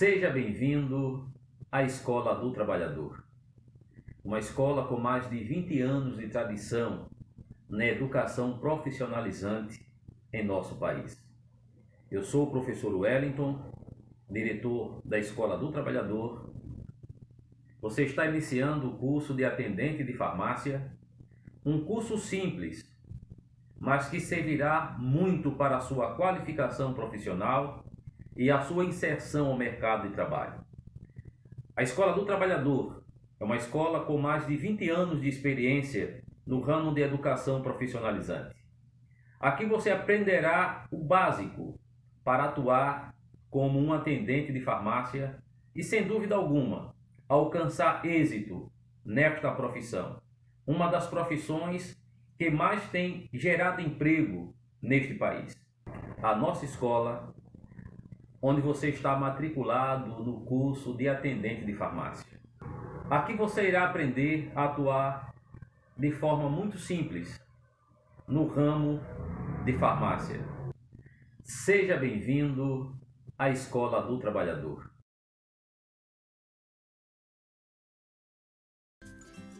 Seja bem-vindo à Escola do Trabalhador, uma escola com mais de 20 anos de tradição na educação profissionalizante em nosso país. Eu sou o professor Wellington, diretor da Escola do Trabalhador. Você está iniciando o curso de atendente de farmácia, um curso simples, mas que servirá muito para a sua qualificação profissional e a sua inserção ao mercado de trabalho. A Escola do Trabalhador é uma escola com mais de 20 anos de experiência no ramo de educação profissionalizante. Aqui você aprenderá o básico para atuar como um atendente de farmácia e, sem dúvida alguma, alcançar êxito nesta profissão, uma das profissões que mais tem gerado emprego neste país. A nossa escola, onde você está matriculado no curso de atendente de farmácia. Aqui você irá aprender a atuar de forma muito simples no ramo de farmácia. Seja bem-vindo à Escola do Trabalhador.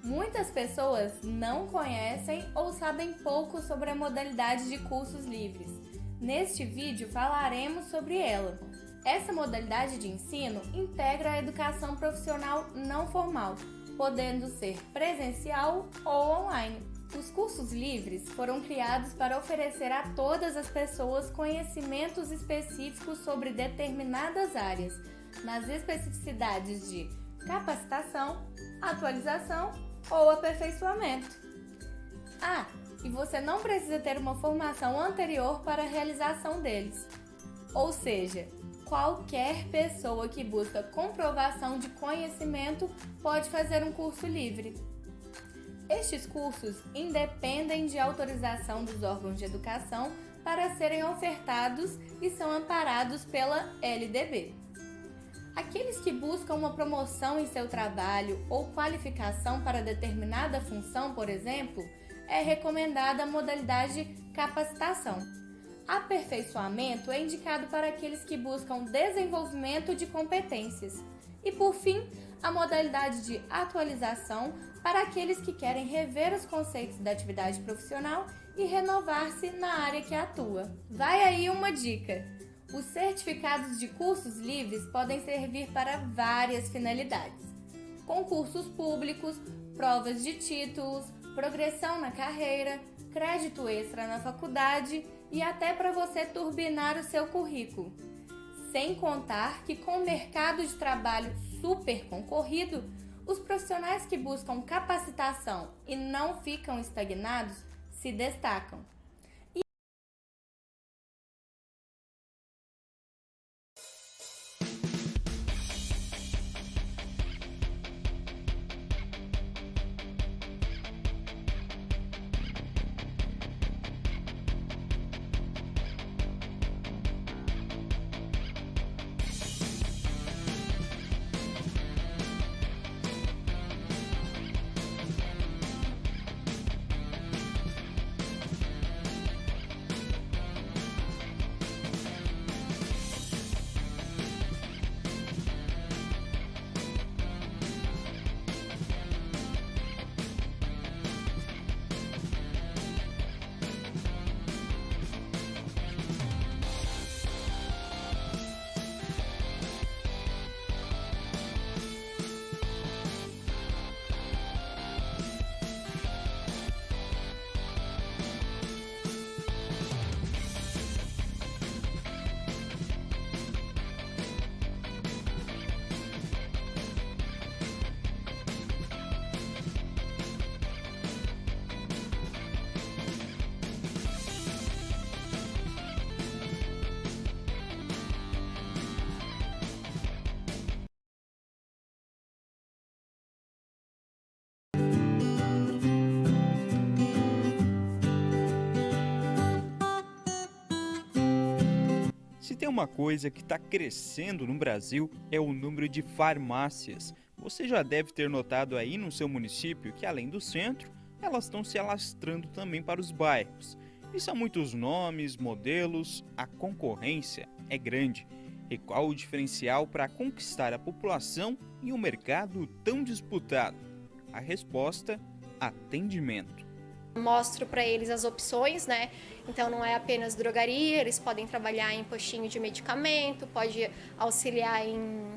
Muitas pessoas não conhecem ou sabem pouco sobre a modalidade de cursos livres. Neste vídeo falaremos sobre ela. Essa modalidade de ensino integra a educação profissional não formal, podendo ser presencial ou online. Os cursos livres foram criados para oferecer a todas as pessoas conhecimentos específicos sobre determinadas áreas, nas especificidades de capacitação, atualização ou aperfeiçoamento. E você não precisa ter uma formação anterior para a realização deles. Ou seja, qualquer pessoa que busca comprovação de conhecimento pode fazer um curso livre. Estes cursos independem de autorização dos órgãos de educação para serem ofertados e são amparados pela LDB. Aqueles que buscam uma promoção em seu trabalho ou qualificação para determinada função, por exemplo, é recomendada a modalidade de capacitação. Aperfeiçoamento é indicado para aqueles que buscam desenvolvimento de competências. E, por fim, a modalidade de atualização para aqueles que querem rever os conceitos da atividade profissional e renovar-se na área que atua. Vai aí uma dica! Os certificados de cursos livres podem servir para várias finalidades: concursos públicos, provas de títulos, progressão na carreira, crédito extra na faculdade e até para você turbinar o seu currículo. Sem contar que, com o mercado de trabalho super concorrido, os profissionais que buscam capacitação e não ficam estagnados se destacam. Se tem uma coisa que está crescendo no Brasil é o número de farmácias. Você já deve ter notado aí no seu município que, além do centro, elas estão se alastrando também para os bairros. E são muitos nomes, modelos, a concorrência é grande. E qual o diferencial para conquistar a população em um mercado tão disputado? A resposta: atendimento. Mostro para eles as opções, né? Então não é apenas drogaria, eles podem trabalhar em postinho de medicamento, pode auxiliar em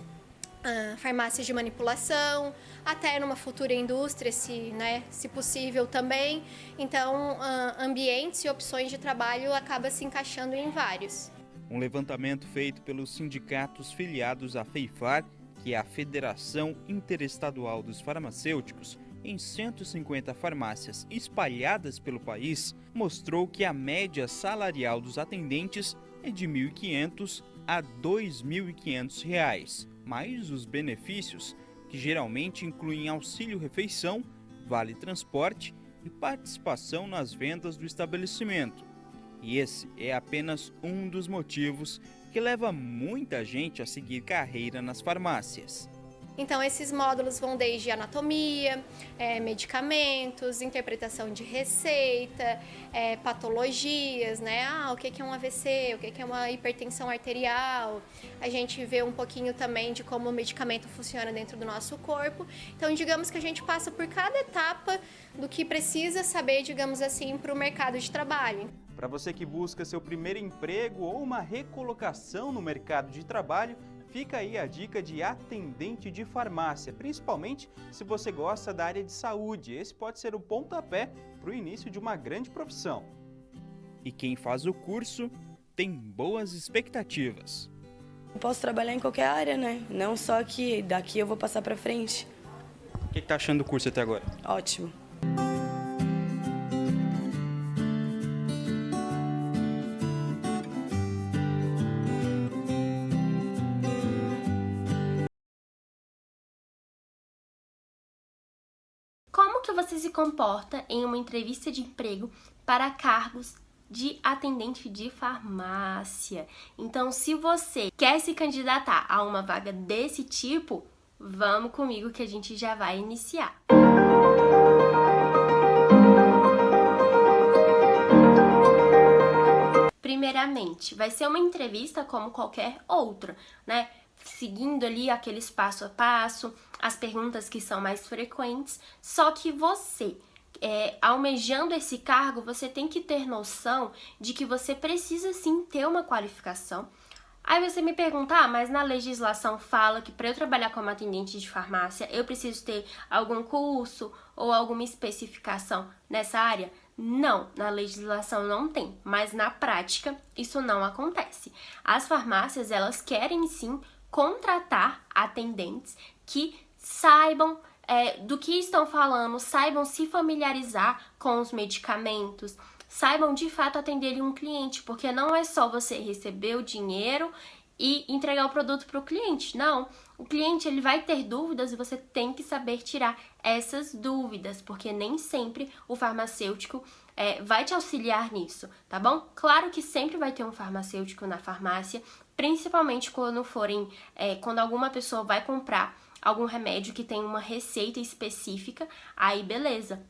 farmácias de manipulação, até numa futura indústria, se possível também. Então, ambientes e opções de trabalho acaba se encaixando em vários. Um levantamento feito pelos sindicatos filiados à FEIFAR, que é a Federação Interestadual dos Farmacêuticos, em 150 farmácias espalhadas pelo país, mostrou que a média salarial dos atendentes é de R$ 1.500 a R$ 2.500, mais os benefícios, que geralmente incluem auxílio-refeição, vale-transporte e participação nas vendas do estabelecimento. E esse é apenas um dos motivos que leva muita gente a seguir carreira nas farmácias. Então, esses módulos vão desde anatomia, medicamentos, interpretação de receita, patologias, né? O que é um AVC, o que é uma hipertensão arterial. A gente vê um pouquinho também de como o medicamento funciona dentro do nosso corpo. Então, digamos que a gente passa por cada etapa do que precisa saber, digamos assim, para o mercado de trabalho. Para você que busca seu primeiro emprego ou uma recolocação no mercado de trabalho, fica aí a dica de atendente de farmácia, principalmente se você gosta da área de saúde. Esse pode ser o pontapé para o início de uma grande profissão. E quem faz o curso tem boas expectativas. Eu posso trabalhar em qualquer área, né? Não só que daqui eu vou passar para frente. O que está achando do curso até agora? Ótimo. Como que você se comporta em uma entrevista de emprego para cargos de atendente de farmácia? Então, se você quer se candidatar a uma vaga desse tipo, vamos comigo que a gente já vai iniciar. Primeiramente, vai ser uma entrevista como qualquer outra, né? Seguindo ali aqueles passo a passo, as perguntas que são mais frequentes, só que você, almejando esse cargo, você tem que ter noção de que você precisa sim ter uma qualificação. Aí você me pergunta, mas na legislação fala que para eu trabalhar como atendente de farmácia, eu preciso ter algum curso ou alguma especificação nessa área? Não, na legislação não tem, mas na prática isso não acontece. As farmácias, elas querem sim contratar atendentes que saibam do que estão falando, saibam se familiarizar com os medicamentos, saibam de fato atender um cliente, porque não é só você receber o dinheiro e entregar o produto para o cliente, não. O cliente ele vai ter dúvidas e você tem que saber tirar essas dúvidas, porque nem sempre o farmacêutico vai te auxiliar nisso, tá bom? Claro que sempre vai ter um farmacêutico na farmácia, principalmente quando alguma pessoa vai comprar algum remédio que tem uma receita específica, aí beleza.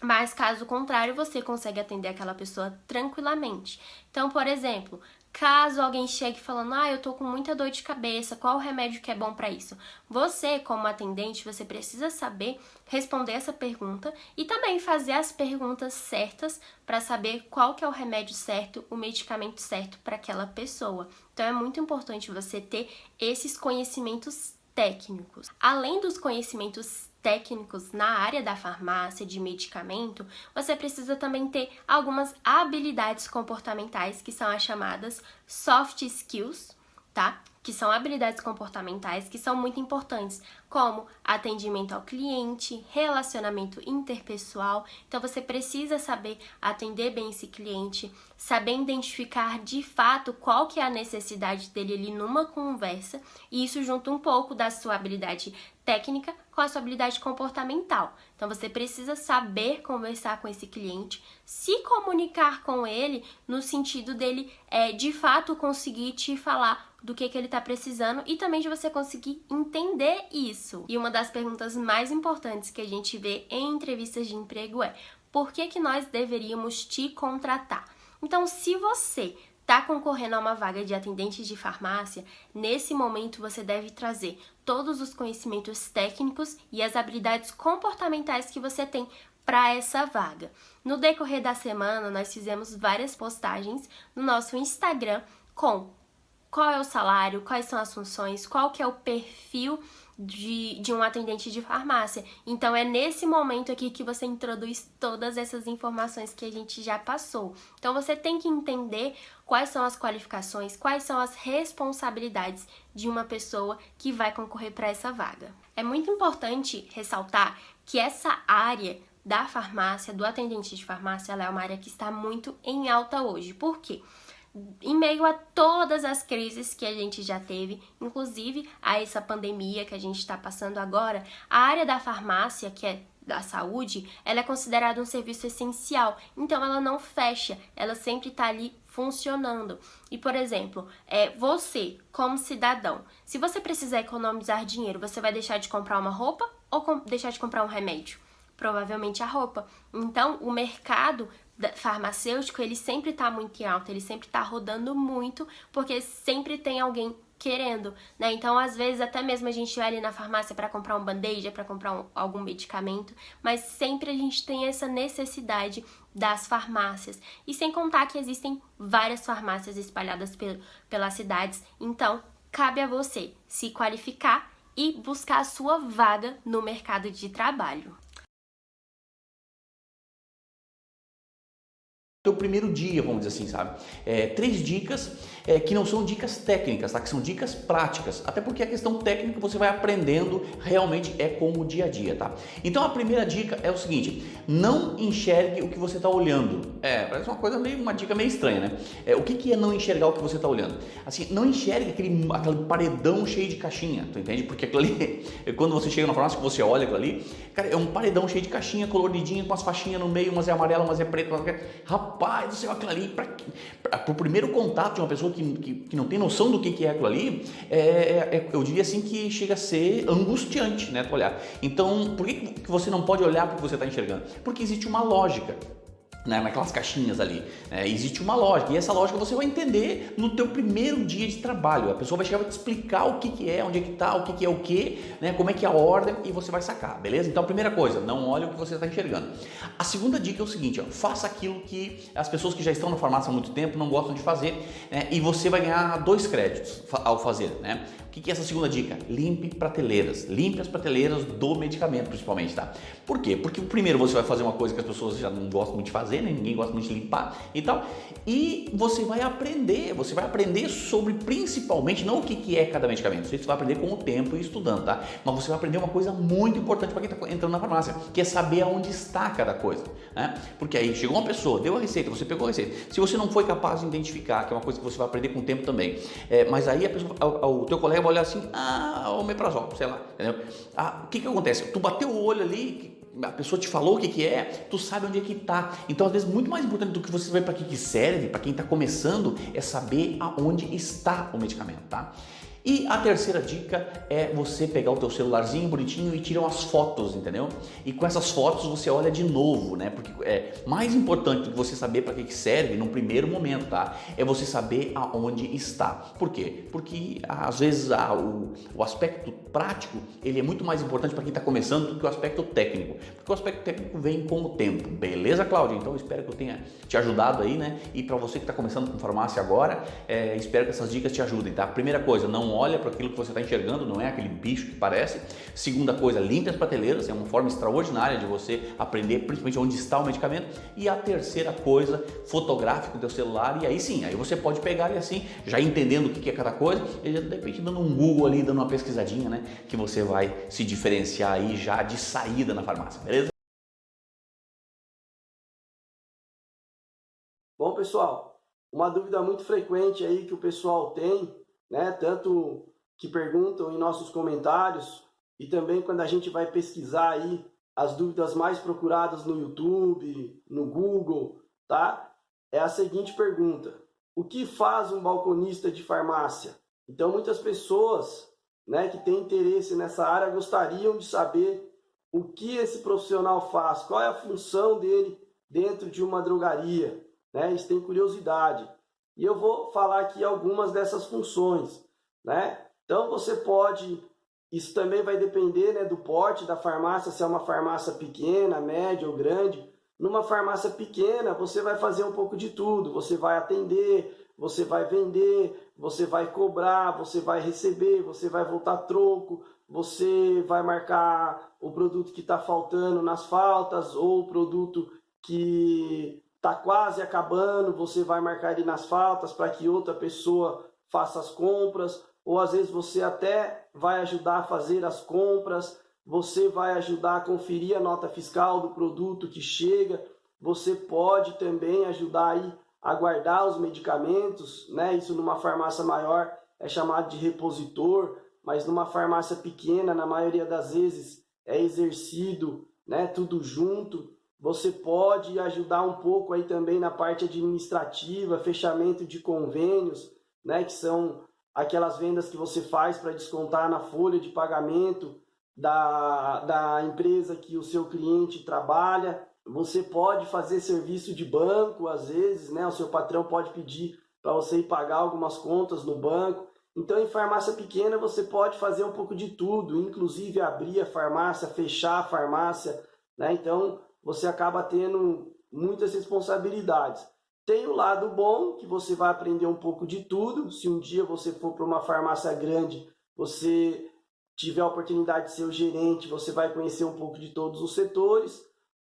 Mas caso contrário, você consegue atender aquela pessoa tranquilamente. Então, por exemplo, caso alguém chegue falando, eu tô com muita dor de cabeça, qual o remédio que é bom para isso? Você, como atendente, você precisa saber responder essa pergunta e também fazer as perguntas certas para saber qual que é o remédio certo, o medicamento certo para aquela pessoa. Então, é muito importante você ter esses conhecimentos técnicos. Além dos conhecimentos técnicos na área da farmácia, de medicamento, você precisa também ter algumas habilidades comportamentais que são as chamadas soft skills, tá? Que são habilidades comportamentais que são muito importantes, como atendimento ao cliente, relacionamento interpessoal. Então, você precisa saber atender bem esse cliente, saber identificar de fato qual que é a necessidade dele ali numa conversa, e isso junta um pouco da sua habilidade técnica com a sua habilidade comportamental. Então, você precisa saber conversar com esse cliente, se comunicar com ele no sentido dele, de fato, conseguir te falar do que ele está precisando e também de você conseguir entender isso. E uma das perguntas mais importantes que a gente vê em entrevistas de emprego é: por que nós deveríamos te contratar? Então, se você está concorrendo a uma vaga de atendente de farmácia, nesse momento você deve trazer todos os conhecimentos técnicos e as habilidades comportamentais que você tem para essa vaga. No decorrer da semana, nós fizemos várias postagens no nosso Instagram com qual é o salário, quais são as funções, qual que é o perfil de um atendente de farmácia. Então, é nesse momento aqui que você introduz todas essas informações que a gente já passou. Então, você tem que entender quais são as qualificações, quais são as responsabilidades de uma pessoa que vai concorrer para essa vaga. É muito importante ressaltar que essa área da farmácia, do atendente de farmácia, ela é uma área que está muito em alta hoje. Por quê? Em meio a todas as crises que a gente já teve, inclusive a essa pandemia que a gente está passando agora, a área da farmácia, que é da saúde, ela é considerada um serviço essencial, então ela não fecha, ela sempre está ali funcionando. E, por exemplo, você, como cidadão, se você precisar economizar dinheiro, você vai deixar de comprar uma roupa ou deixar de comprar um remédio? Provavelmente a roupa. Então, o mercado farmacêutico, ele sempre está muito em alta, ele sempre está rodando muito, porque sempre tem alguém querendo, né? Então, às vezes, até mesmo a gente vai ali na farmácia para comprar um band-aid, para comprar algum medicamento, mas sempre a gente tem essa necessidade das farmácias. E sem contar que existem várias farmácias espalhadas pelas cidades, então, cabe a você se qualificar e buscar a sua vaga no mercado de trabalho. Teu primeiro dia, vamos dizer assim, sabe? 3 dicas que não são dicas técnicas, tá? Que são dicas práticas. Até porque a questão técnica você vai aprendendo, realmente é com o dia a dia, tá? Então a primeira dica é o seguinte: não enxergue o que você está olhando. Parece uma dica meio estranha, né? O que é não enxergar o que você está olhando? Assim, não enxergue aquele paredão cheio de caixinha, tu entende? Porque aquilo ali, quando você chega na farmácia, que você olha aquilo ali, cara, é um paredão cheio de caixinha, coloridinha, com as faixinhas no meio, umas é amarela, umas é preta, rapaz do céu, aquilo ali, para o primeiro contato de uma pessoa que não tem noção do que é aquilo ali, eu diria assim que chega a ser angustiante, né, tu olhar. Então, por que você não pode olhar para o que você está enxergando? Porque existe uma lógica, né, naquelas caixinhas ali, existe uma lógica, e essa lógica você vai entender no teu primeiro dia de trabalho. A pessoa vai chegar e vai te explicar o que é, onde é que tá, o que é o que, né, como é que é a ordem, e você vai sacar, beleza? Então a primeira coisa, não olhe o que você está enxergando. A segunda dica é o seguinte, faça aquilo que as pessoas que já estão na farmácia há muito tempo não gostam de fazer, né, e você vai ganhar 2 créditos ao fazer, né? O que é essa segunda dica? Limpe prateleiras. Limpe as prateleiras do medicamento, principalmente, tá? Por quê? Porque primeiro você vai fazer uma coisa que as pessoas já não gostam muito de fazer, né? Ninguém gosta muito de limpar e tal. E você vai aprender sobre, principalmente, não o que é cada medicamento. Isso você vai aprender com o tempo e estudando, tá? Mas você vai aprender uma coisa muito importante para quem está entrando na farmácia, que é saber aonde está cada coisa, né? Porque aí chegou uma pessoa, deu a receita, você pegou a receita. Se você não foi capaz de identificar, que é uma coisa que você vai aprender com o tempo também, mas aí a pessoa, o teu colega vai olhar assim, omeprazol, sei lá, entendeu? O que acontece? Tu bateu o olho ali, a pessoa te falou o que é, tu sabe onde é que tá. Então, às vezes, muito mais importante do que você saber para que serve, para quem está começando, é saber aonde está o medicamento, tá? E a terceira dica é você pegar o teu celularzinho bonitinho e tirar umas fotos, entendeu? E com essas fotos você olha de novo, né? Porque é mais importante do que você saber para que serve no primeiro momento, tá? É você saber aonde está. Por quê? Porque às vezes o aspecto prático, ele é muito mais importante para quem está começando do que o aspecto técnico. Porque o aspecto técnico vem com o tempo. Beleza, Cláudia? Então espero que eu tenha te ajudado aí, né? E para você que está começando com farmácia agora, espero que essas dicas te ajudem, tá? Primeira coisa, não olha para aquilo que você está enxergando, não é aquele bicho que parece. Segunda coisa, limpe as prateleiras, é uma forma extraordinária de você aprender principalmente onde está o medicamento. E a terceira coisa, fotografe com o teu celular, e aí sim, aí você pode pegar e assim, já entendendo o que é cada coisa, e de repente dando um Google ali, dando uma pesquisadinha, né, que você vai se diferenciar aí já de saída na farmácia, beleza? Bom, pessoal, uma dúvida muito frequente aí que o pessoal tem, né, tanto que perguntam em nossos comentários e também quando a gente vai pesquisar aí as dúvidas mais procuradas no YouTube, no Google, tá? É a seguinte pergunta: o que faz um balconista de farmácia? Então muitas pessoas, né, que têm interesse nessa área gostariam de saber o que esse profissional faz, qual é a função dele dentro de uma drogaria, né? Eles têm curiosidade. E eu vou falar aqui algumas dessas funções, né? Então você pode, isso também vai depender, né, do porte da farmácia, se é uma farmácia pequena, média ou grande. Numa farmácia pequena, você vai fazer um pouco de tudo. Você vai atender, você vai vender, você vai cobrar, você vai receber, você vai voltar troco, você vai marcar o produto que está faltando nas faltas ou o produto que está quase acabando, você vai marcar ele nas faltas para que outra pessoa faça as compras, ou às vezes você até vai ajudar a fazer as compras, você vai ajudar a conferir a nota fiscal do produto que chega, você pode também ajudar aí a guardar os medicamentos, né? Isso numa farmácia maior é chamado de repositor, mas numa farmácia pequena, na maioria das vezes, é exercido, né, tudo junto. Você pode ajudar um pouco aí também na parte administrativa, fechamento de convênios, né, que são aquelas vendas que você faz para descontar na folha de pagamento da empresa que o seu cliente trabalha. Você pode fazer serviço de banco, às vezes, né, o seu patrão pode pedir para você ir pagar algumas contas no banco. Então, em farmácia pequena, você pode fazer um pouco de tudo, inclusive abrir a farmácia, fechar a farmácia, né? Então, você acaba tendo muitas responsabilidades. Tem o lado bom, que você vai aprender um pouco de tudo. Se um dia você for para uma farmácia grande, você tiver a oportunidade de ser o gerente, você vai conhecer um pouco de todos os setores.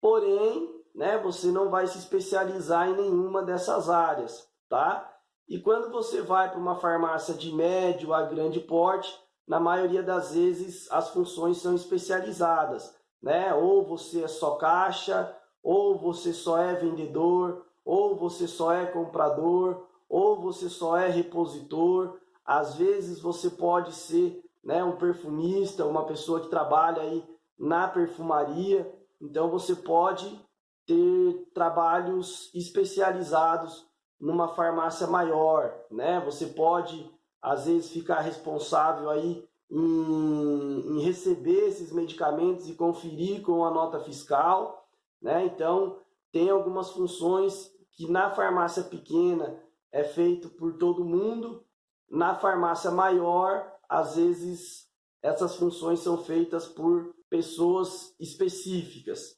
Porém, né, você não vai se especializar em nenhuma dessas áreas, tá? E quando você vai para uma farmácia de médio a grande porte, na maioria das vezes as funções são especializadas, né? Ou você é só caixa, ou você só é vendedor, ou você só é comprador, ou você só é repositor. Às vezes você pode ser, né, um perfumista, uma pessoa que trabalha aí na perfumaria. Então você pode ter trabalhos especializados numa farmácia maior, né? Você pode, às vezes, ficar responsável aí em receber esses medicamentos e conferir com a nota fiscal, né? Então, tem algumas funções que na farmácia pequena é feito por todo mundo, na farmácia maior, às vezes, essas funções são feitas por pessoas específicas.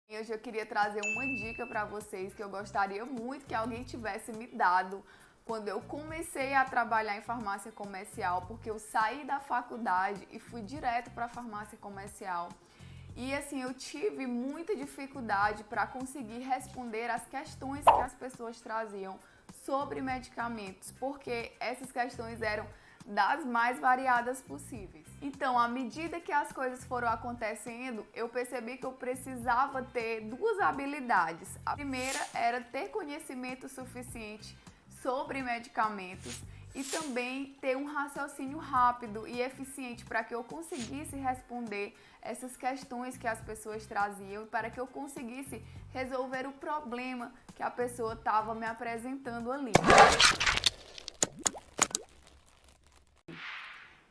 Hoje eu queria trazer uma dica para vocês que eu gostaria muito que alguém tivesse me dado quando eu comecei a trabalhar em farmácia comercial, porque eu saí da faculdade e fui direto para a farmácia comercial. E assim, eu tive muita dificuldade para conseguir responder as questões que as pessoas traziam sobre medicamentos, porque essas questões eram das mais variadas possíveis. Então, à medida que as coisas foram acontecendo, eu percebi que eu precisava ter duas habilidades. A primeira era ter conhecimento suficiente sobre medicamentos e também ter um raciocínio rápido e eficiente para que eu conseguisse responder essas questões que as pessoas traziam e para que eu conseguisse resolver o problema que a pessoa estava me apresentando ali.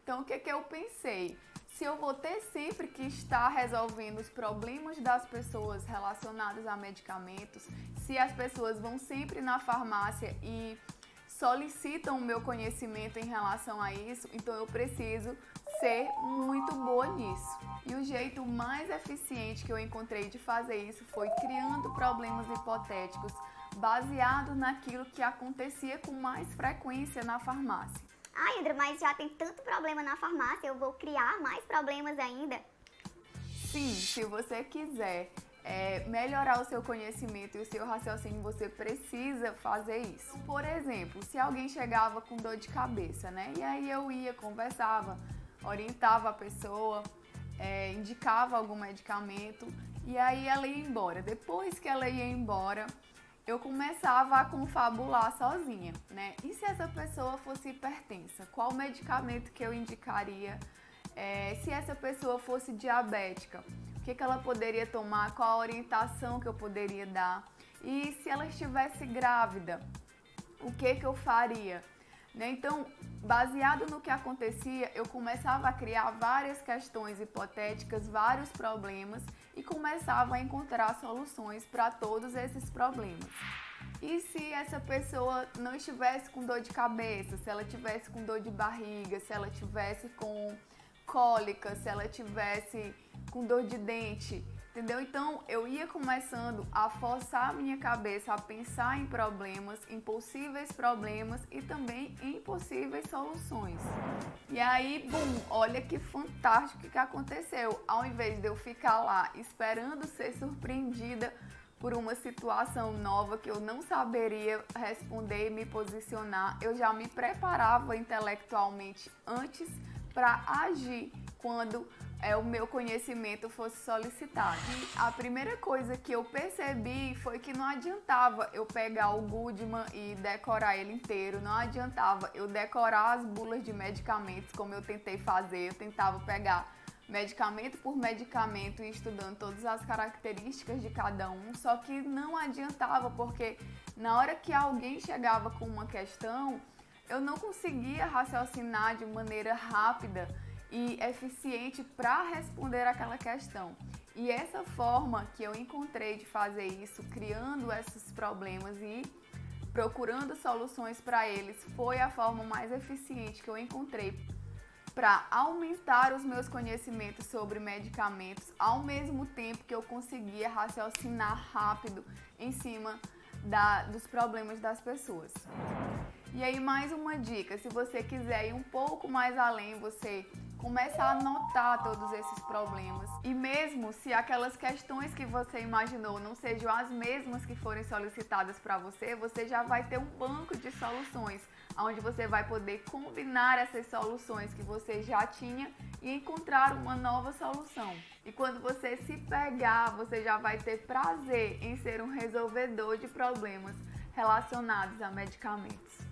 Então, o que eu pensei? Se eu vou ter sempre que estar resolvendo os problemas das pessoas relacionados a medicamentos, se as pessoas vão sempre na farmácia e solicitam o meu conhecimento em relação a isso, então eu preciso ser muito boa nisso. E o jeito mais eficiente que eu encontrei de fazer isso foi criando problemas hipotéticos baseado naquilo que acontecia com mais frequência na farmácia. Ai, André, mas já tem tanto problema na farmácia, eu vou criar mais problemas ainda? Sim, se você quiser melhorar o seu conhecimento e o seu raciocínio, você precisa fazer isso. Por exemplo, se alguém chegava com dor de cabeça, né? E aí eu ia, conversava, orientava a pessoa, indicava algum medicamento e aí ela ia embora. Depois que ela ia embora, eu começava a confabular sozinha, né? E se essa pessoa fosse hipertensa? Qual medicamento que eu indicaria? Se essa pessoa fosse diabética, o que ela poderia tomar? Qual a orientação que eu poderia dar? E se ela estivesse grávida, o que eu faria? né? Então, baseado no que acontecia, eu começava a criar várias questões hipotéticas, vários problemas e começava a encontrar soluções para todos esses problemas. E se essa pessoa não estivesse com dor de cabeça, se ela estivesse com dor de barriga, se ela estivesse com cólica, se ela estivesse com dor de dente, entendeu? Então eu ia começando a forçar a minha cabeça a pensar em problemas, em possíveis problemas e também em possíveis soluções. E aí, olha que fantástico que aconteceu. Ao invés de eu ficar lá esperando ser surpreendida por uma situação nova que eu não saberia responder e me posicionar, eu já me preparava intelectualmente antes para agir quando o meu conhecimento fosse solicitado. E a primeira coisa que eu percebi foi que não adiantava eu pegar o Goodman e decorar ele inteiro, não adiantava eu decorar as bulas de medicamentos como eu tentei fazer, eu tentava pegar medicamento por medicamento e estudando todas as características de cada um, só que não adiantava porque na hora que alguém chegava com uma questão, eu não conseguia raciocinar de maneira rápida e eficiente para responder aquela questão. E essa forma que eu encontrei de fazer isso, criando esses problemas e procurando soluções para eles, foi a forma mais eficiente que eu encontrei para aumentar os meus conhecimentos sobre medicamentos, ao mesmo tempo que eu conseguia raciocinar rápido em cima dos problemas das pessoas. E aí, mais uma dica, se você quiser ir um pouco mais além, você começa a anotar todos esses problemas. E mesmo se aquelas questões que você imaginou não sejam as mesmas que forem solicitadas para você, você já vai ter um banco de soluções, onde você vai poder combinar essas soluções que você já tinha e encontrar uma nova solução. E quando você se pegar, você já vai ter prazer em ser um resolvedor de problemas relacionados a medicamentos.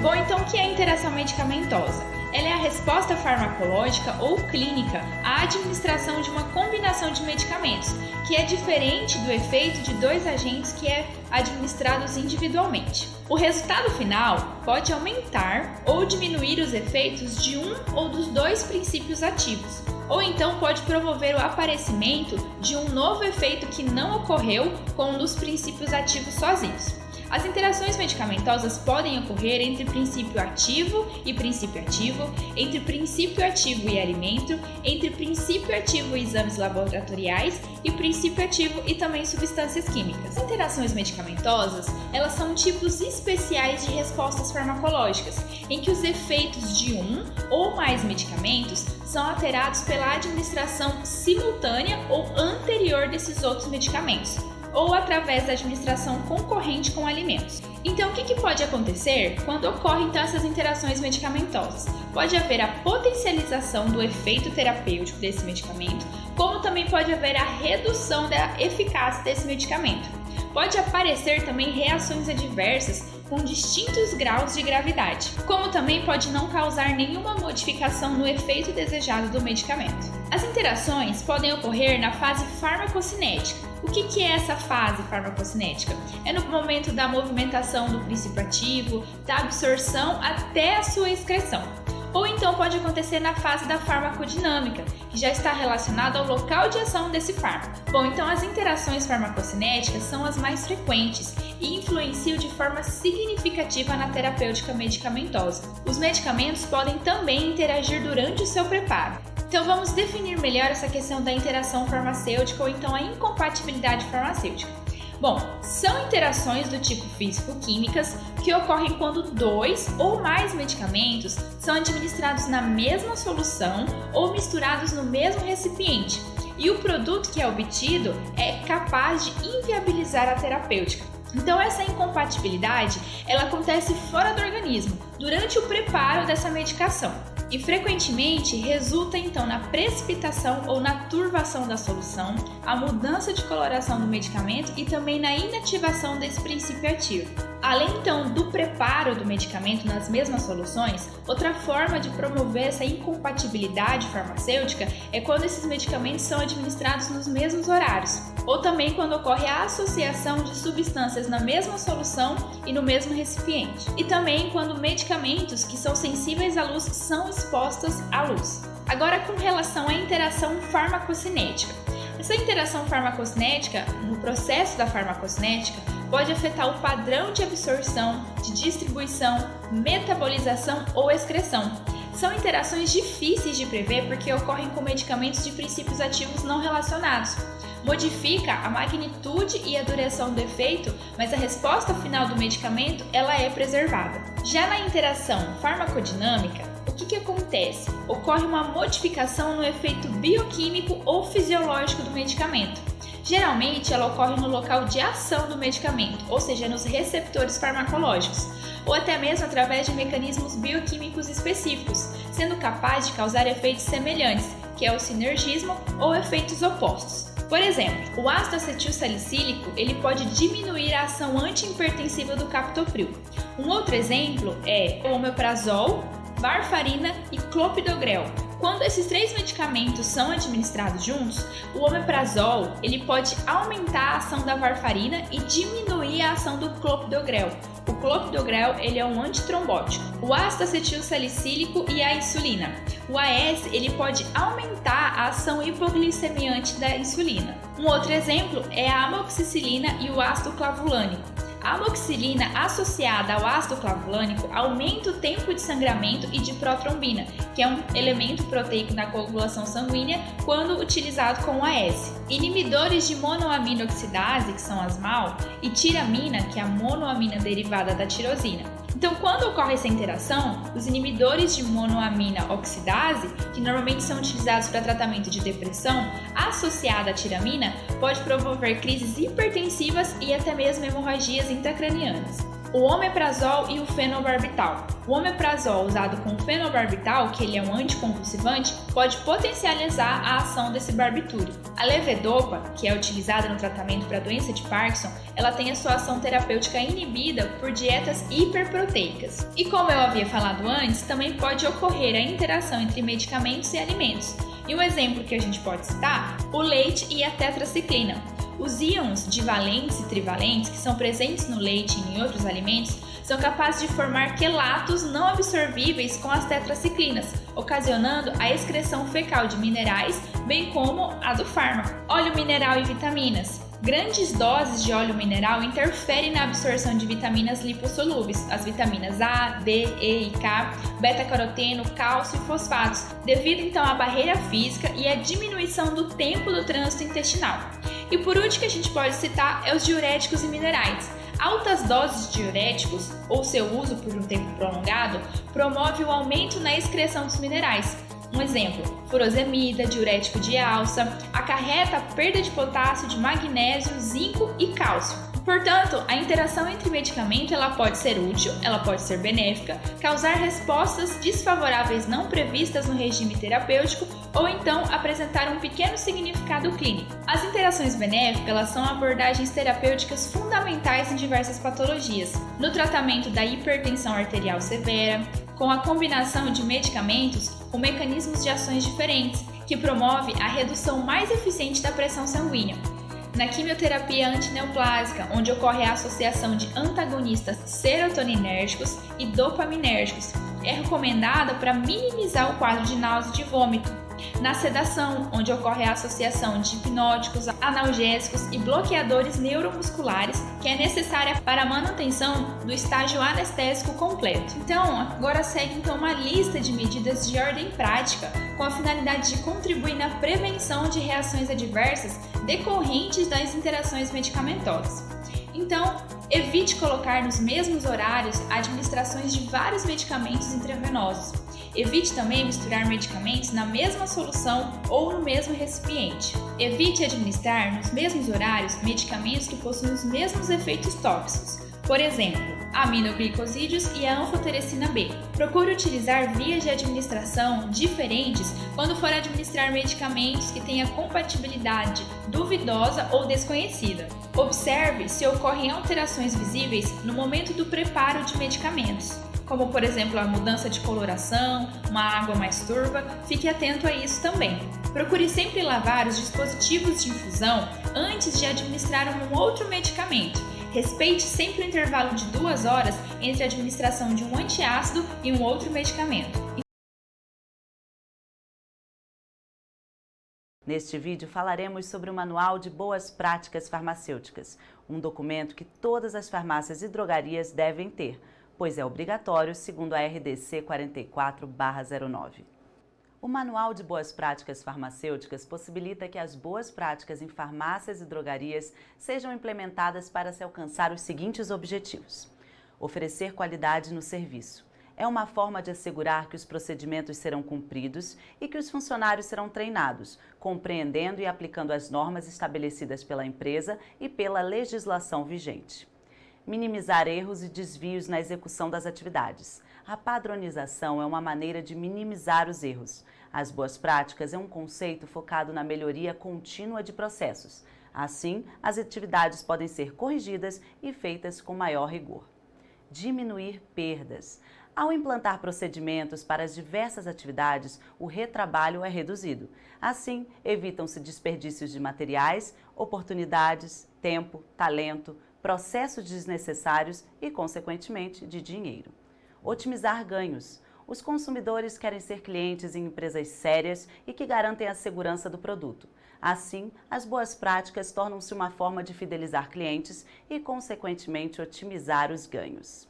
Bom, então o que é a interação medicamentosa? Ela é a resposta farmacológica ou clínica à administração de uma combinação de medicamentos, que é diferente do efeito de dois agentes que é administrados individualmente. O resultado final pode aumentar ou diminuir os efeitos de um ou dos dois princípios ativos, ou então pode promover o aparecimento de um novo efeito que não ocorreu com um dos princípios ativos sozinhos. As interações medicamentosas podem ocorrer entre princípio ativo e princípio ativo, entre princípio ativo e alimento, entre princípio ativo e exames laboratoriais e princípio ativo e também substâncias químicas. As interações medicamentosas, elas são tipos especiais de respostas farmacológicas, em que os efeitos de um ou mais medicamentos são alterados pela administração simultânea ou anterior desses outros medicamentos, ou através da administração concorrente com alimentos. Então, o que pode acontecer quando ocorrem então essas interações medicamentosas? Pode haver a potencialização do efeito terapêutico desse medicamento, como também pode haver a redução da eficácia desse medicamento. Pode aparecer também reações adversas com distintos graus de gravidade, como também pode não causar nenhuma modificação no efeito desejado do medicamento. As interações podem ocorrer na fase farmacocinética. O que é essa fase farmacocinética? É no momento da movimentação do princípio ativo, da absorção até a sua excreção. Ou então pode acontecer na fase da farmacodinâmica, que já está relacionada ao local de ação desse fármaco. Bom, então as interações farmacocinéticas são as mais frequentes e influenciam de forma significativa na terapêutica medicamentosa. Os medicamentos podem também interagir durante o seu preparo. Então vamos definir melhor essa questão da interação farmacêutica ou então a incompatibilidade farmacêutica. Bom, são interações do tipo físico-químicas que ocorrem quando dois ou mais medicamentos são administrados na mesma solução ou misturados no mesmo recipiente, e o produto que é obtido é capaz de inviabilizar a terapêutica. Então essa incompatibilidade, ela acontece fora do organismo, durante o preparo dessa medicação. E frequentemente resulta então na precipitação ou na turvação da solução, a mudança de coloração do medicamento e também na inativação desse princípio ativo. Além então do preparo do medicamento nas mesmas soluções, outra forma de promover essa incompatibilidade farmacêutica é quando esses medicamentos são administrados nos mesmos horários. ou também quando ocorre a associação de substâncias na mesma solução e no mesmo recipiente, e também quando medicamentos que são sensíveis à luz são expostos à luz. Agora, com relação à interação farmacocinética. Essa interação farmacocinética, no processo da farmacocinética, pode afetar o padrão de absorção, de distribuição, metabolização ou excreção. São interações difíceis de prever porque ocorrem com medicamentos de princípios ativos não relacionados. Modifica a magnitude e a duração do efeito, mas a resposta final do medicamento ela é preservada. Já na interação farmacodinâmica, o que acontece? Ocorre uma modificação no efeito bioquímico ou fisiológico do medicamento. Geralmente, ela ocorre no local de ação do medicamento, ou seja, nos receptores farmacológicos, ou até mesmo através de mecanismos bioquímicos específicos, sendo capaz de causar efeitos semelhantes, que é o sinergismo, ou efeitos opostos. Por exemplo, o ácido acetilsalicílico ele pode diminuir a ação antihipertensiva do captopril. Um outro exemplo é o omeprazol, varfarina e clopidogrel. Quando esses 3 medicamentos são administrados juntos, o omeprazol ele pode aumentar a ação da varfarina e diminuir a ação do clopidogrel. O clopidogrel ele é um antitrombótico. O ácido acetilsalicílico e a insulina. O AS ele pode aumentar a ação hipoglicemiante da insulina. Um outro exemplo é a amoxicilina e o ácido clavulânico. A amoxicilina associada ao ácido clavulânico aumenta o tempo de sangramento e de protrombina, que é um elemento proteico na coagulação sanguínea quando utilizado com o AS. Inibidores de monoamina oxidase, que são as MAO, e tiramina, que é a monoamina derivada da tirosina. Então, quando ocorre essa interação, os inibidores de monoamina oxidase, que normalmente são utilizados para tratamento de depressão, associada à tiramina, pode promover crises hipertensivas e até mesmo hemorragias intracranianas. O omeprazol e o fenobarbital. O omeprazol usado com o fenobarbital, que ele é um anticonvulsivante, pode potencializar a ação desse barbitúrico. A levodopa, que é utilizada no tratamento para a doença de Parkinson, ela tem a sua ação terapêutica inibida por dietas hiperproteicas. E como eu havia falado antes, também pode ocorrer a interação entre medicamentos e alimentos. E um exemplo que a gente pode citar, o leite e a tetraciclina. Os íons divalentes e trivalentes, que são presentes no leite e em outros alimentos, são capazes de formar quelatos não absorvíveis com as tetraciclinas, ocasionando a excreção fecal de minerais, bem como a do fármaco. Óleo mineral e vitaminas. Grandes doses de óleo mineral interferem na absorção de vitaminas lipossolúveis, as vitaminas A, D, E e K, beta-caroteno, cálcio e fosfatos, devido então à barreira física e à diminuição do tempo do trânsito intestinal. E por último que a gente pode citar é os diuréticos e minerais. Altas doses de diuréticos, ou seu uso por um tempo prolongado, promove o aumento na excreção dos minerais. Um exemplo, furosemida, diurético de alça, acarreta a perda de potássio, de magnésio, zinco e cálcio. Portanto, a interação entre medicamento ela pode ser útil, ela pode ser benéfica, causar respostas desfavoráveis não previstas no regime terapêutico ou então apresentar um pequeno significado clínico. As interações benéficas elas são abordagens terapêuticas fundamentais em diversas patologias. No tratamento da hipertensão arterial severa, com a combinação de medicamentos com mecanismos de ações diferentes, que promove a redução mais eficiente da pressão sanguínea. Na quimioterapia antineoplásica, onde ocorre a associação de antagonistas serotoninérgicos e dopaminérgicos, é recomendada para minimizar o quadro de náusea e de vômito. Na sedação, onde ocorre a associação de hipnóticos, analgésicos e bloqueadores neuromusculares, que é necessária para a manutenção do estágio anestésico completo. Então, agora segue uma lista de medidas de ordem prática, com a finalidade de contribuir na prevenção de reações adversas decorrentes das interações medicamentosas. Então, evite colocar nos mesmos horários administrações de vários medicamentos intravenosos. Evite também misturar medicamentos na mesma solução ou no mesmo recipiente. Evite administrar nos mesmos horários medicamentos que possuem os mesmos efeitos tóxicos. Por exemplo, a aminoglicosídeos e a anfoterecina B. Procure utilizar vias de administração diferentes quando for administrar medicamentos que tenham compatibilidade duvidosa ou desconhecida. Observe se ocorrem alterações visíveis no momento do preparo de medicamentos, como por exemplo a mudança de coloração, uma água mais turva, fique atento a isso também. Procure sempre lavar os dispositivos de infusão antes de administrar um outro medicamento. Respeite sempre o intervalo de 2 horas entre a administração de um antiácido e um outro medicamento. Neste vídeo falaremos sobre o Manual de Boas Práticas Farmacêuticas, um documento que todas as farmácias e drogarias devem ter, pois é obrigatório segundo a RDC 44/09. O Manual de Boas Práticas Farmacêuticas possibilita que as boas práticas em farmácias e drogarias sejam implementadas para se alcançar os seguintes objetivos: oferecer qualidade no serviço. É uma forma de assegurar que os procedimentos serão cumpridos e que os funcionários serão treinados, compreendendo e aplicando as normas estabelecidas pela empresa e pela legislação vigente. Minimizar erros e desvios na execução das atividades. A padronização é uma maneira de minimizar os erros. As boas práticas é um conceito focado na melhoria contínua de processos. Assim, as atividades podem ser corrigidas e feitas com maior rigor. Diminuir perdas. Ao implantar procedimentos para as diversas atividades, o retrabalho é reduzido. Assim, evitam-se desperdícios de materiais, oportunidades, tempo, talento, processos desnecessários e, consequentemente, de dinheiro. Otimizar ganhos. Os consumidores querem ser clientes em empresas sérias e que garantem a segurança do produto. Assim, as boas práticas tornam-se uma forma de fidelizar clientes e, consequentemente, otimizar os ganhos.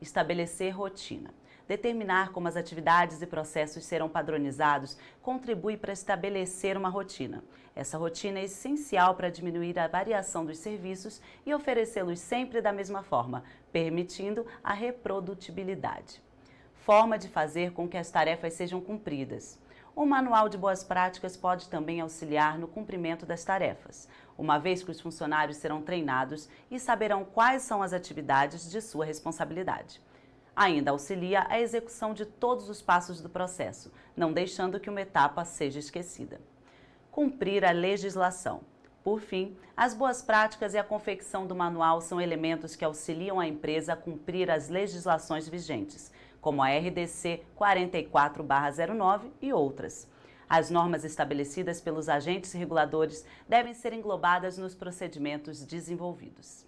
Estabelecer rotina. Determinar como as atividades e processos serão padronizados contribui para estabelecer uma rotina. Essa rotina é essencial para diminuir a variação dos serviços e oferecê-los sempre da mesma forma, permitindo a reprodutibilidade. Forma de fazer com que as tarefas sejam cumpridas. O Manual de Boas Práticas pode também auxiliar no cumprimento das tarefas, uma vez que os funcionários serão treinados e saberão quais são as atividades de sua responsabilidade. Ainda auxilia a execução de todos os passos do processo, não deixando que uma etapa seja esquecida. Cumprir a legislação. Por fim, as boas práticas e a confecção do manual são elementos que auxiliam a empresa a cumprir as legislações vigentes, como a RDC 44/09 e outras. As normas estabelecidas pelos agentes reguladores devem ser englobadas nos procedimentos desenvolvidos.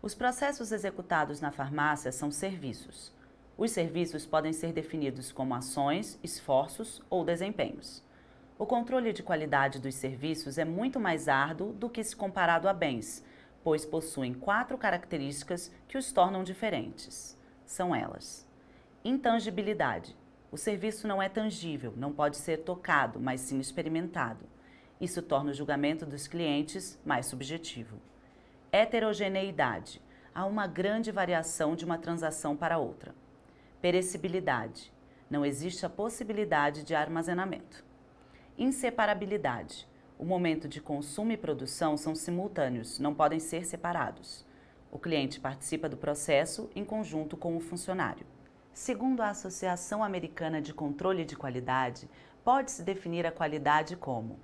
Os processos executados na farmácia são serviços. Os serviços podem ser definidos como ações, esforços ou desempenhos. O controle de qualidade dos serviços é muito mais árduo do que se comparado a bens, pois possuem 4 características que os tornam diferentes. São elas: intangibilidade. O serviço não é tangível, não pode ser tocado, mas sim experimentado. Isso torna o julgamento dos clientes mais subjetivo. Heterogeneidade. Há uma grande variação de uma transação para outra. Perecibilidade. Não existe a possibilidade de armazenamento. Inseparabilidade. O momento de consumo e produção são simultâneos, não podem ser separados. O cliente participa do processo em conjunto com o funcionário. Segundo a Associação Americana de Controle de Qualidade, pode-se definir a qualidade como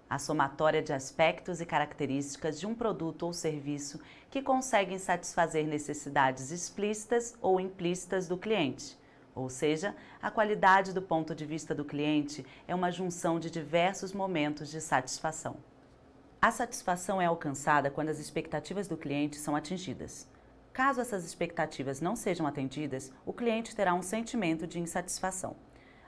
a somatória de aspectos e características de um produto ou serviço que conseguem satisfazer necessidades explícitas ou implícitas do cliente. Ou seja, a qualidade do ponto de vista do cliente é uma junção de diversos momentos de satisfação. A satisfação é alcançada quando as expectativas do cliente são atingidas. Caso essas expectativas não sejam atendidas, o cliente terá um sentimento de insatisfação.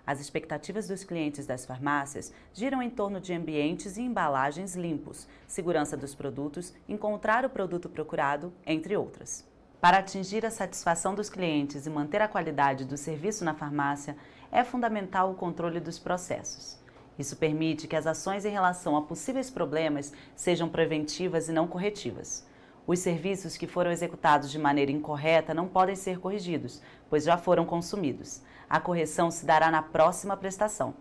As expectativas dos clientes das farmácias giram em torno de ambientes e embalagens limpos, segurança dos produtos, encontrar o produto procurado, entre outras. Para atingir a satisfação dos clientes e manter a qualidade do serviço na farmácia, é fundamental o controle dos processos. Isso permite que as ações em relação a possíveis problemas sejam preventivas e não corretivas. Os serviços que foram executados de maneira incorreta não podem ser corrigidos, pois já foram consumidos. A correção se dará na próxima prestação.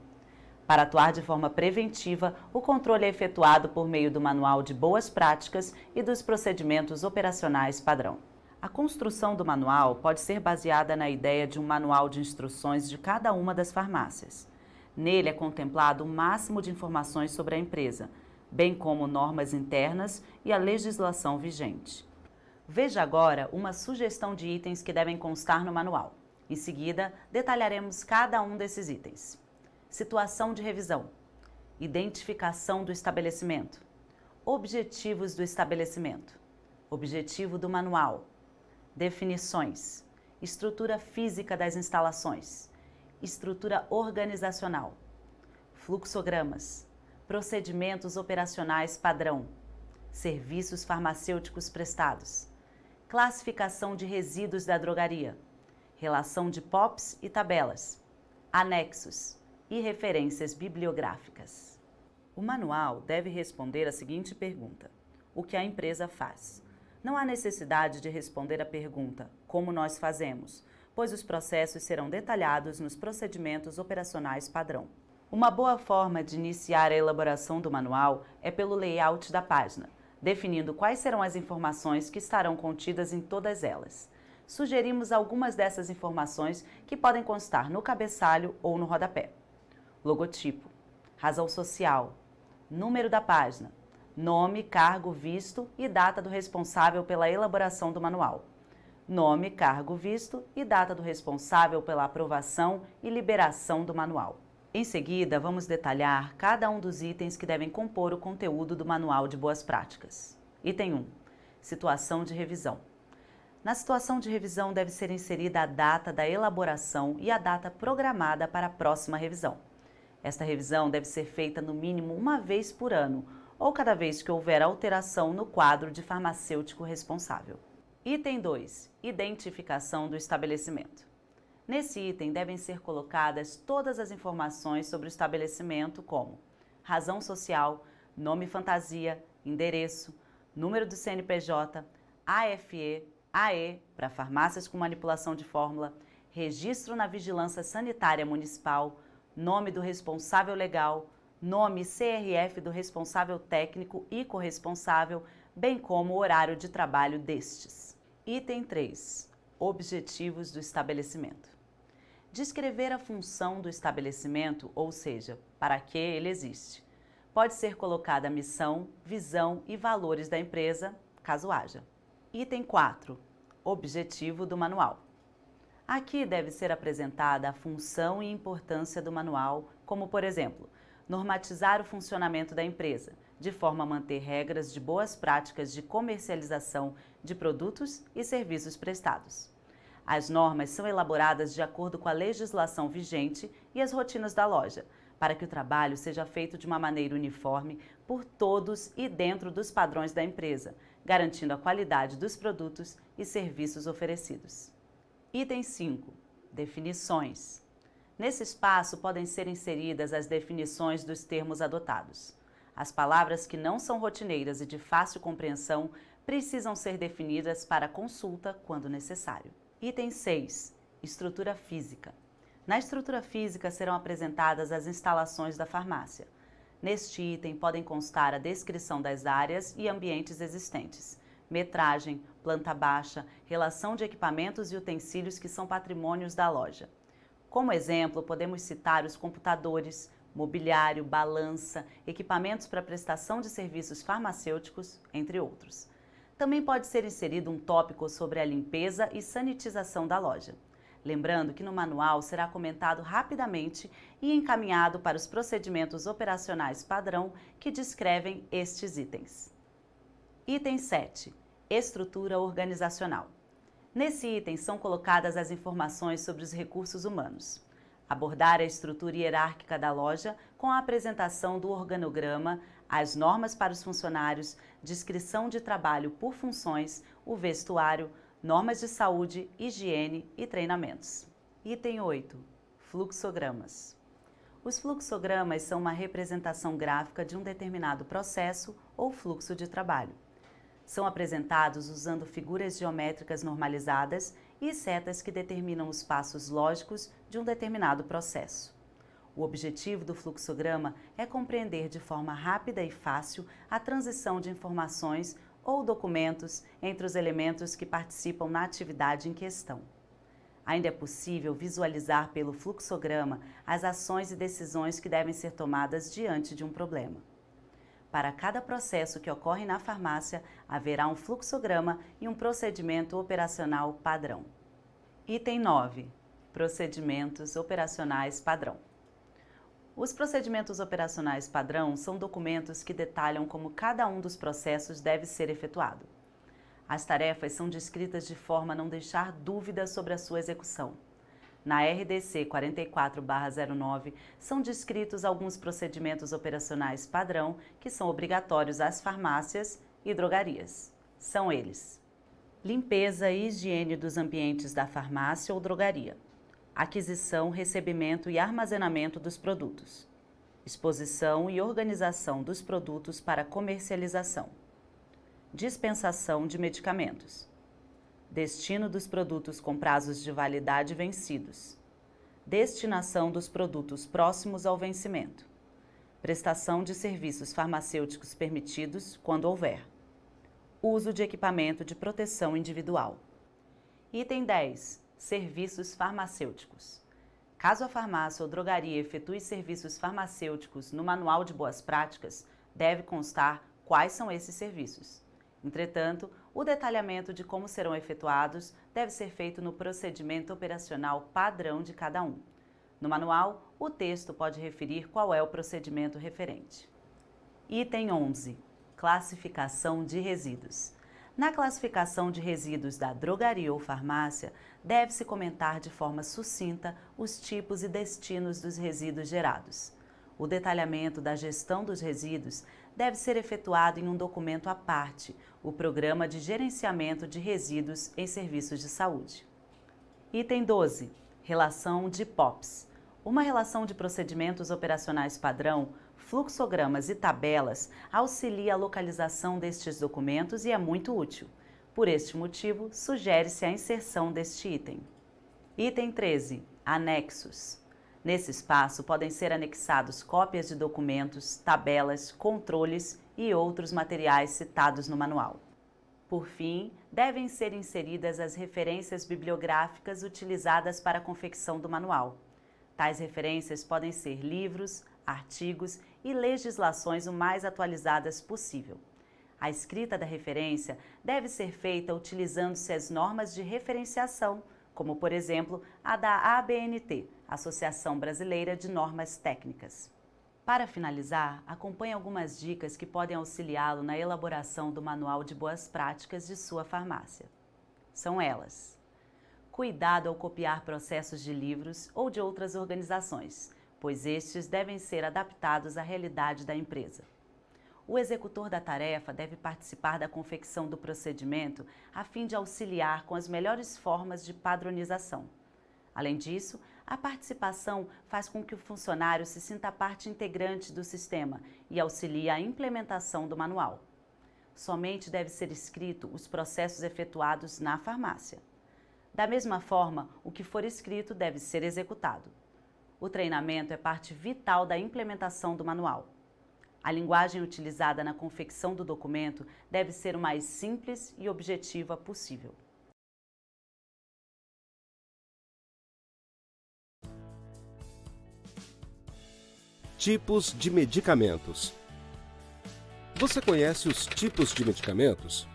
Para atuar de forma preventiva, o controle é efetuado por meio do Manual de Boas Práticas e dos procedimentos operacionais padrão. A construção do manual pode ser baseada na ideia de um manual de instruções de cada uma das farmácias. Nele é contemplado o máximo de informações sobre a empresa, bem como normas internas e a legislação vigente. Veja agora uma sugestão de itens que devem constar no manual. Em seguida, detalharemos cada um desses itens. Situação de revisão. Identificação do estabelecimento. Objetivos do estabelecimento. Objetivo do manual. Definições. Estrutura física das instalações. Estrutura organizacional. Fluxogramas. Procedimentos operacionais padrão. Serviços farmacêuticos prestados. Classificação de resíduos da drogaria. Relação de POPs e tabelas. Anexos e referências bibliográficas. O manual deve responder a seguinte pergunta: o que a empresa faz? Não há necessidade de responder a pergunta como nós fazemos, pois os processos serão detalhados nos procedimentos operacionais padrão. Uma boa forma de iniciar a elaboração do manual é pelo layout da página, definindo quais serão as informações que estarão contidas em todas elas. Sugerimos algumas dessas informações que podem constar no cabeçalho ou no rodapé. Logotipo, razão social, número da página, nome, cargo, visto e data do responsável pela elaboração do manual. Nome, cargo, visto e data do responsável pela aprovação e liberação do manual. Em seguida, vamos detalhar cada um dos itens que devem compor o conteúdo do Manual de Boas Práticas. Item 1. Situação de revisão. Na situação de revisão deve ser inserida a data da elaboração e a data programada para a próxima revisão. Esta revisão deve ser feita no mínimo uma vez por ano, ou cada vez que houver alteração no quadro de farmacêutico responsável. Item 2. Identificação do estabelecimento. Nesse item devem ser colocadas todas as informações sobre o estabelecimento, como razão social, nome fantasia, endereço, número do CNPJ, AFE, AE para farmácias com manipulação de fórmula, registro na Vigilância Sanitária Municipal, nome do responsável legal, nome e CRF do responsável técnico e corresponsável, bem como o horário de trabalho destes. Item 3. Objetivos do estabelecimento. Descrever a função do estabelecimento, ou seja, para que ele existe. Pode ser colocada a missão, visão e valores da empresa, caso haja. Item 4. Objetivo do manual. Aqui deve ser apresentada a função e importância do manual, como, por exemplo, normatizar o funcionamento da empresa, de forma a manter regras de boas práticas de comercialização de produtos e serviços prestados. As normas são elaboradas de acordo com a legislação vigente e as rotinas da loja, para que o trabalho seja feito de uma maneira uniforme por todos e dentro dos padrões da empresa, garantindo a qualidade dos produtos e serviços oferecidos. Item 5. Definições. Nesse espaço podem ser inseridas as definições dos termos adotados. As palavras que não são rotineiras e de fácil compreensão precisam ser definidas para consulta quando necessário. Item 6. Estrutura física. Na estrutura física serão apresentadas as instalações da farmácia. Neste item podem constar a descrição das áreas e ambientes existentes, metragem, planta baixa, relação de equipamentos e utensílios que são patrimônios da loja. Como exemplo, podemos citar os computadores, mobiliário, balança, equipamentos para prestação de serviços farmacêuticos, entre outros. Também pode ser inserido um tópico sobre a limpeza e sanitização da loja. Lembrando que no manual será comentado rapidamente e encaminhado para os procedimentos operacionais padrão que descrevem estes itens. Item 7. Estrutura organizacional. Nesse item são colocadas as informações sobre os recursos humanos. Abordar a estrutura hierárquica da loja com a apresentação do organograma, as normas para os funcionários, descrição de trabalho por funções, o vestuário, normas de saúde, higiene e treinamentos. Item 8. Fluxogramas. Os fluxogramas são uma representação gráfica de um determinado processo ou fluxo de trabalho. São apresentados usando figuras geométricas normalizadas e setas que determinam os passos lógicos de um determinado processo. O objetivo do fluxograma é compreender de forma rápida e fácil a transição de informações ou documentos entre os elementos que participam na atividade em questão. Ainda é possível visualizar pelo fluxograma as ações e decisões que devem ser tomadas diante de um problema. Para cada processo que ocorre na farmácia, haverá um fluxograma e um procedimento operacional padrão. Item 9. Procedimentos operacionais padrão. Os procedimentos operacionais padrão são documentos que detalham como cada um dos processos deve ser efetuado. As tarefas são descritas de forma a não deixar dúvidas sobre a sua execução. Na RDC 44/09, são descritos alguns procedimentos operacionais padrão que são obrigatórios às farmácias e drogarias. São eles: limpeza e higiene dos ambientes da farmácia ou drogaria, aquisição, recebimento e armazenamento dos produtos, exposição e organização dos produtos para comercialização, dispensação de medicamentos, destino dos produtos com prazos de validade vencidos, destinação dos produtos próximos ao vencimento, prestação de serviços farmacêuticos permitidos quando houver, uso de equipamento de proteção individual. Item 10. Serviços farmacêuticos. Caso a farmácia ou drogaria efetue serviços farmacêuticos no Manual de Boas Práticas, deve constar quais são esses serviços. Entretanto, o detalhamento de como serão efetuados deve ser feito no procedimento operacional padrão de cada um. No manual, o texto pode referir qual é o procedimento referente. Item 11. Classificação de resíduos. Na classificação de resíduos da drogaria ou farmácia, deve-se comentar de forma sucinta os tipos e destinos dos resíduos gerados. O detalhamento da gestão dos resíduos deve ser efetuado em um documento à parte, o Programa de Gerenciamento de Resíduos em Serviços de Saúde. Item 12. Relação de POPs. Uma relação de procedimentos operacionais padrão, fluxogramas e tabelas auxilia a localização destes documentos e é muito útil. Por este motivo, sugere-se a inserção deste item. Item 13. Anexos. Nesse espaço podem ser anexados cópias de documentos, tabelas, controles e outros materiais citados no manual. Por fim, devem ser inseridas as referências bibliográficas utilizadas para a confecção do manual. Tais referências podem ser livros, artigos e legislações o mais atualizadas possível. A escrita da referência deve ser feita utilizando-se as normas de referenciação, como, por exemplo, a da ABNT, Associação Brasileira de Normas Técnicas. Para finalizar, acompanhe algumas dicas que podem auxiliá-lo na elaboração do Manual de Boas Práticas de sua farmácia. São elas: cuidado ao copiar processos de livros ou de outras organizações, pois estes devem ser adaptados à realidade da empresa. O executor da tarefa deve participar da confecção do procedimento a fim de auxiliar com as melhores formas de padronização. Além disso, a participação faz com que o funcionário se sinta parte integrante do sistema e auxilia a implementação do manual. Somente deve ser escrito os processos efetuados na farmácia. Da mesma forma, o que for escrito deve ser executado. O treinamento é parte vital da implementação do manual. A linguagem utilizada na confecção do documento deve ser o mais simples e objetiva possível. Tipos de medicamentos. Você conhece os tipos de medicamentos?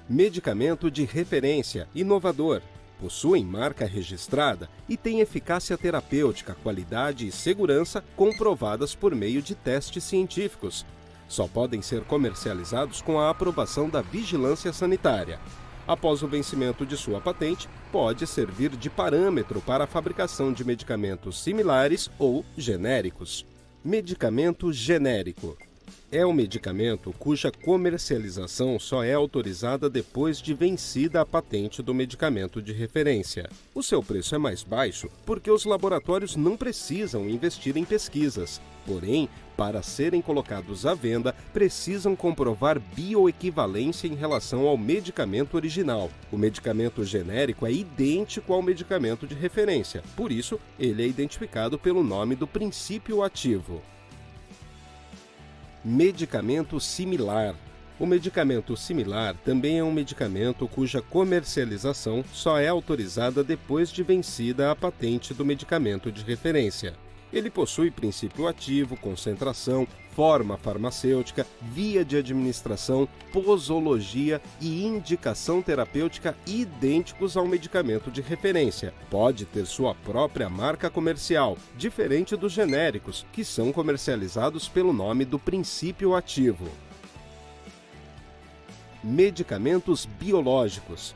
Medicamento de referência, inovador, possuem marca registrada e têm eficácia terapêutica, qualidade e segurança comprovadas por meio de testes científicos. Só podem ser comercializados com a aprovação da Vigilância Sanitária. Após o vencimento de sua patente, pode servir de parâmetro para a fabricação de medicamentos similares ou genéricos. Medicamento genérico. É um medicamento cuja comercialização só é autorizada depois de vencida a patente do medicamento de referência. O seu preço é mais baixo porque os laboratórios não precisam investir em pesquisas. Porém, para serem colocados à venda, precisam comprovar bioequivalência em relação ao medicamento original. O medicamento genérico é idêntico ao medicamento de referência, por isso, ele é identificado pelo nome do princípio ativo. Medicamento similar. O medicamento similar também é um medicamento cuja comercialização só é autorizada depois de vencida a patente do medicamento de referência. Ele possui princípio ativo, concentração, forma farmacêutica, via de administração, posologia e indicação terapêutica idênticos ao medicamento de referência. Pode ter sua própria marca comercial, diferente dos genéricos, que são comercializados pelo nome do princípio ativo. Medicamentos biológicos.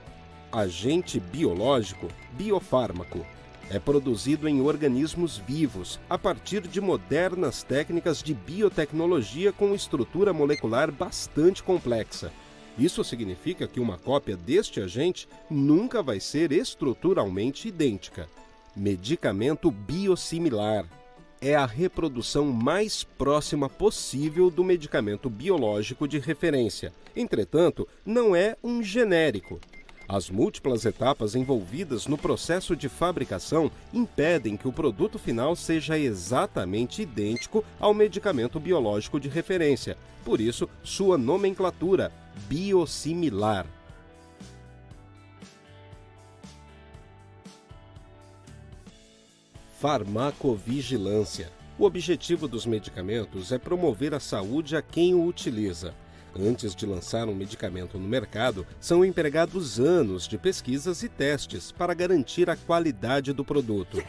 Agente biológico, biofármaco. É produzido em organismos vivos, a partir de modernas técnicas de biotecnologia com estrutura molecular bastante complexa. Isso significa que uma cópia deste agente nunca vai ser estruturalmente idêntica. Medicamento biosimilar. É a reprodução mais próxima possível do medicamento biológico de referência. Entretanto, não é um genérico. As múltiplas etapas envolvidas no processo de fabricação impedem que o produto final seja exatamente idêntico ao medicamento biológico de referência. Por isso, sua nomenclatura, biosimilar. Farmacovigilância. O objetivo dos medicamentos é promover a saúde a quem o utiliza. Antes de lançar um medicamento no mercado, são empregados anos de pesquisas e testes para garantir a qualidade do produto.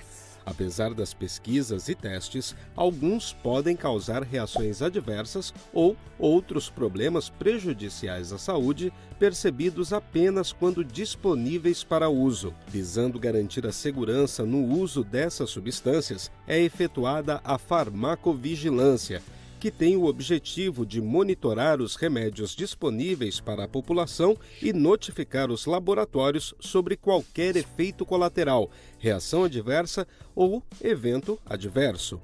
Apesar das pesquisas e testes, alguns podem causar reações adversas ou outros problemas prejudiciais à saúde, percebidos apenas quando disponíveis para uso. Visando garantir a segurança no uso dessas substâncias, é efetuada a farmacovigilância, que tem o objetivo de monitorar os remédios disponíveis para a população e notificar os laboratórios sobre qualquer efeito colateral, reação adversa ou evento adverso.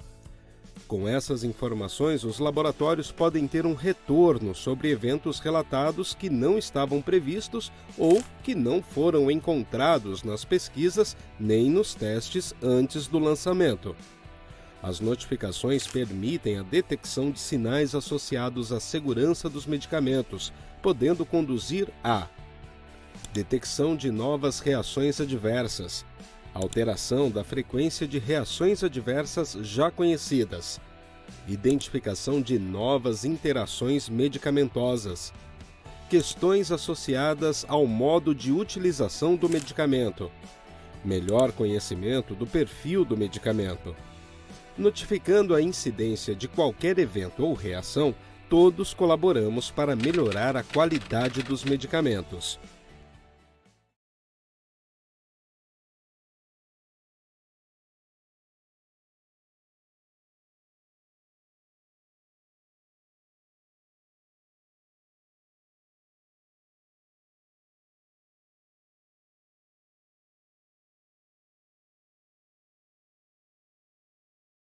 Com essas informações, os laboratórios podem ter um retorno sobre eventos relatados que não estavam previstos ou que não foram encontrados nas pesquisas nem nos testes antes do lançamento. As notificações permitem a detecção de sinais associados à segurança dos medicamentos, podendo conduzir a detecção de novas reações adversas, alteração da frequência de reações adversas já conhecidas, identificação de novas interações medicamentosas, questões associadas ao modo de utilização do medicamento, melhor conhecimento do perfil do medicamento. Notificando a incidência de qualquer evento ou reação, todos colaboramos para melhorar a qualidade dos medicamentos.